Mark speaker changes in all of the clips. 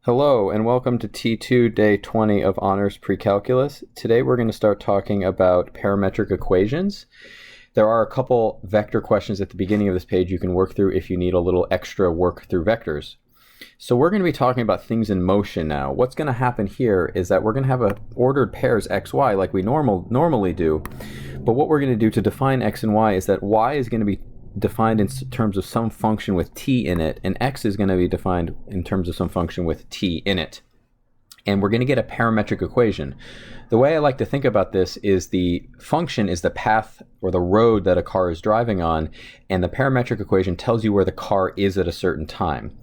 Speaker 1: Hello and welcome to T2 Day 20 of Honors Precalculus. Today we're going to start talking about parametric equations. There are a couple vector questions at the beginning of this page you can work through if you need a little extra work through vectors. So we're going to be talking about things in motion now. What's going to happen here is that we're going to have ordered pairs x, y like we normally do. But what we're going to do to define x and y is that y is going to be defined in terms of some function with t in it, and x is going to be defined in terms of some function with t in it. And we're going to get a parametric equation. The way I like to think about this is the function is the path or the road that a car is driving on, and the parametric equation tells you where the car is at a certain time.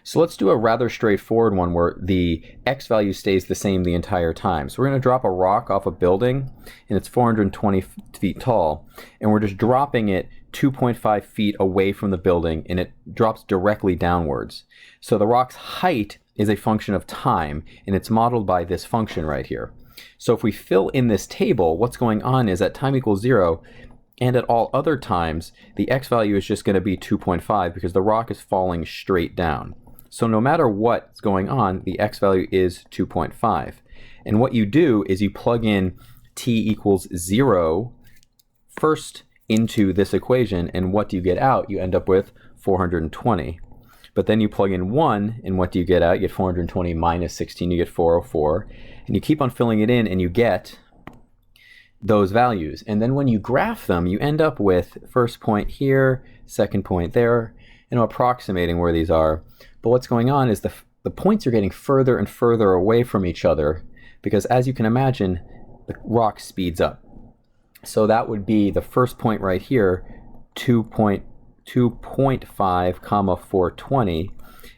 Speaker 1: So let's do a rather straightforward one where the x value stays the same the entire time. So we're going to drop a rock off a building, and it's 420 feet tall, and we're just dropping it 2.5 feet away from the building, and it drops directly downwards. So the rock's height is a function of time, and it's modeled by this function right here. So if we fill in this table, what's going on is at time equals 0, and at all other times, the x value is just going to be 2.5 because the rock is falling straight down. So no matter what's going on, the x value is 2.5. And what you do is you plug in t equals 0 first into this equation, and what do you get out? You end up with 420. But then you plug in 1, and what do you get out? You get 420 minus 16, you get 404. And you keep on filling it in, and you get those values. And then when you graph them, you end up with first point here, second point there, approximating where these are. But what's going on is the points are getting further and further away from each other because, as you can imagine, the rock speeds up. So that would be the first point right here, 2.5 comma 420,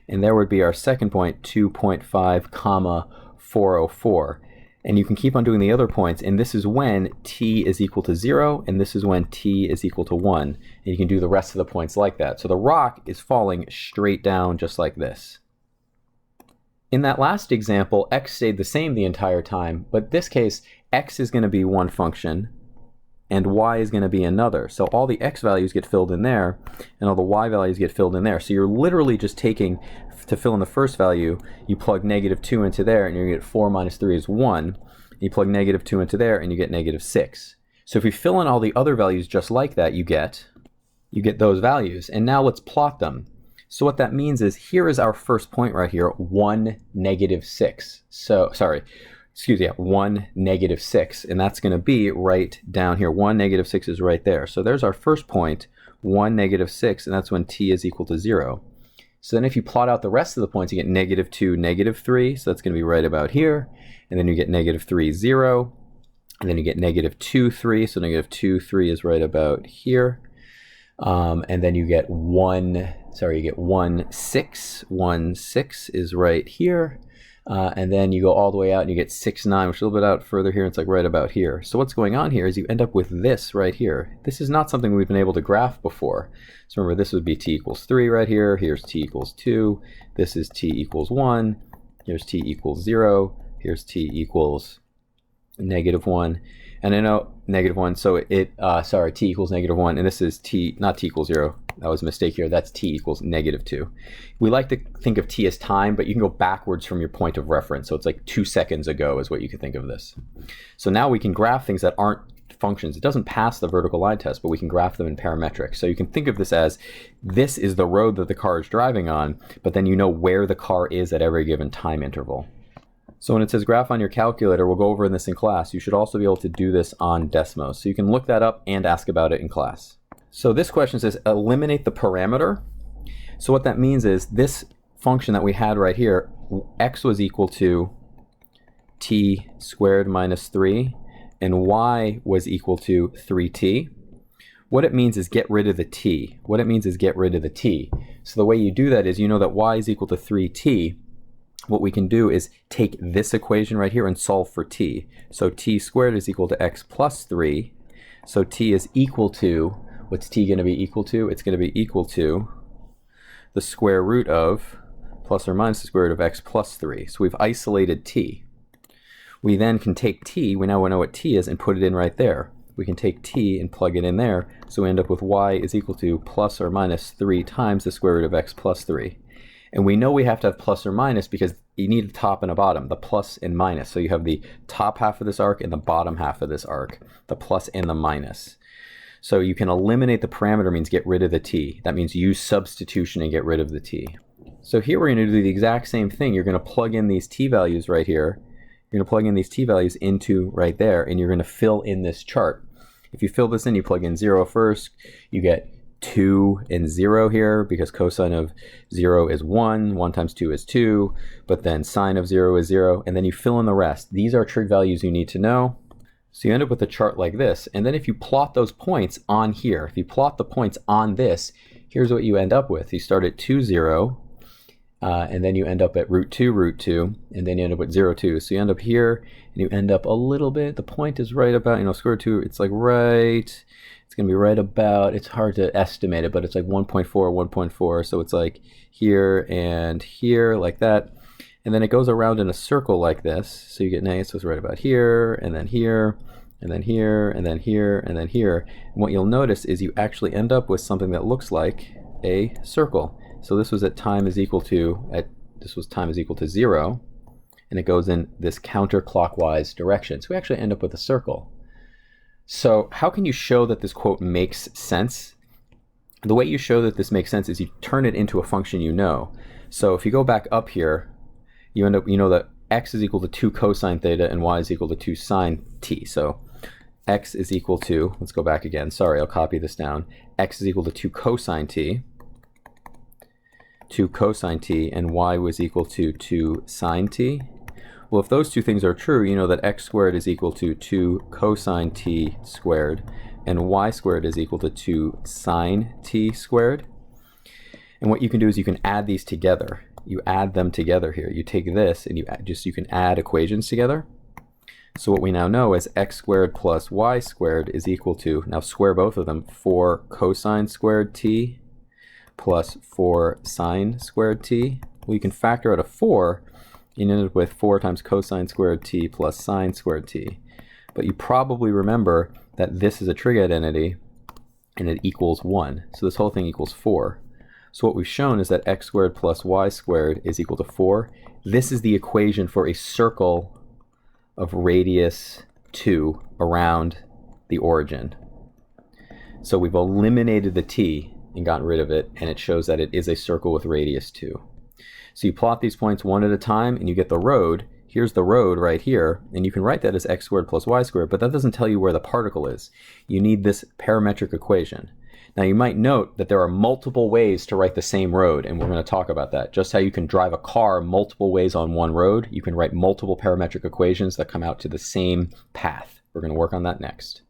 Speaker 1: and there would be our second point, 2.5 comma 404. And you can keep on doing the other points, and this is when t is equal to 0, and this is when t is equal to 1. And you can do the rest of the points like that. So the rock is falling straight down just like this. In that last example, x stayed the same the entire time, but this case, x is going to be one function, and y is going to be another. So all the x values get filled in there, and all the y values get filled in there. So you're literally just taking, to fill in the first value, you plug -2 into there, and you're going to get 4 minus 3 is 1. You plug -2 into there, and you get -6. So if you fill in all the other values just like that, you get those values. And now let's plot them. So what that means is, here is our first point right here, 1, -6. So, sorry. 1, -6, and that's going to be right down here. 1, -6 is right there. So there's our first point, 1, -6, and that's when t is equal to 0. So then if you plot out the rest of the points, you get -2, -3, so that's going to be right about here. And then you get -3, 0, and then you get -2, 3, so -2, 3 is right about here. And then you get 1, 6, 1, 6 is right here. And then you go all the way out and you get 6, 9, which is a little bit out further here. It's like right about here. So what's going on here is you end up with this right here. This is not something we've been able to graph before. So remember, this would be t equals 3 right here. Here's t equals 2. This is t equals 1. Here's t equals 0. Here's t equals -1. And I know -1, so t equals -1, and this is t, not t equals 0. That was a mistake here. That's t equals -2. We like to think of t as time, but you can go backwards from your point of reference. So it's like 2 seconds ago is what you could think of this. So now we can graph things that aren't functions. It doesn't pass the vertical line test, but we can graph them in parametric. So you can think of this as, this is the road that the car is driving on, but then you know where the car is at every given time interval. So when it says graph on your calculator, we'll go over this in class. You should also be able to do this on Desmos. So you can look that up and ask about it in class. So this question says eliminate the parameter. So what that means is this function that we had right here, x was equal to t squared minus 3, and y was equal to 3t. What it means is get rid of the t. So the way you do that is, you know that y is equal to 3t. What we can do is take this equation right here and solve for t. So t squared is equal to x plus 3. So t is equal to, what's t going to be equal to? It's going to be equal to the square root of, plus or minus the square root of x plus 3. So we've isolated t. We then can take t, we now know what t is, and put it in right there. We can take t and plug it in there, so we end up with y is equal to plus or minus 3 times the square root of x plus 3. And we know we have to have plus or minus because you need a top and a bottom, the plus and minus. So you have the top half of this arc and the bottom half of this arc, the plus and the minus. So you can eliminate the parameter means get rid of the t. That means use substitution and get rid of the t. So here we're going to do the exact same thing. You're going to plug in these t values right here. You're going to plug in these t values into right there, and you're going to fill in this chart. If you fill this in, you plug in 0 first, you get 2 and 0 here because cosine of 0 is 1, 1 times 2 is 2, but then sine of 0 is 0, and then you fill in the rest. These are trig values you need to know. So you end up with a chart like this, and then if you plot those points on here, if you plot the points on this, here's what you end up with. You start at 2, 0, and then you end up at root 2, and then you end up at 0, 2. So you end up here, and you end up a little bit, the point is right about, square root 2, it's like right, it's going to be right about, it's hard to estimate it, but it's like 1.4, 1.4, so it's like here and here, like that. And then it goes around in a circle like this, so you get negative, so it's right about here, and then here, and then here, and then here, and then here. And what you'll notice is you actually end up with something that looks like a circle. So this was at time is equal to, time is equal to 0, and it goes in this counterclockwise direction. So we actually end up with a circle. So how can you show that this quote makes sense? The way you show that this makes sense is you turn it into a function you know. So if you go back up here, you end up, that x is equal to 2 cosine theta and y is equal to 2 sine t. So x is equal to, let's go back again, sorry, I'll copy this down. X is equal to 2 cosine t, and y was equal to 2 sine t. Well, if those two things are true, you know that x squared is equal to 2 cosine t squared, and y squared is equal to 2 sine t squared. And what you can do is you can add these together. You add them together here. You take this and you can add equations together. So what we now know is x squared plus y squared is equal to, now square both of them, 4 cosine squared t plus 4 sine squared t. Well, you can factor out a 4, you end up with 4 times cosine squared t plus sine squared t. But you probably remember that this is a trig identity and it equals 1. So this whole thing equals 4. So what we've shown is that x squared plus y squared is equal to 4. This is the equation for a circle of radius 2 around the origin. So we've eliminated the t and gotten rid of it, and it shows that it is a circle with radius 2. So you plot these points one at a time, and you get the road. Here's the road right here, and you can write that as x squared plus y squared, but that doesn't tell you where the particle is. You need this parametric equation. Now you might note that there are multiple ways to write the same road, and we're going to talk about that. Just how you can drive a car multiple ways on one road, you can write multiple parametric equations that come out to the same path. We're going to work on that next.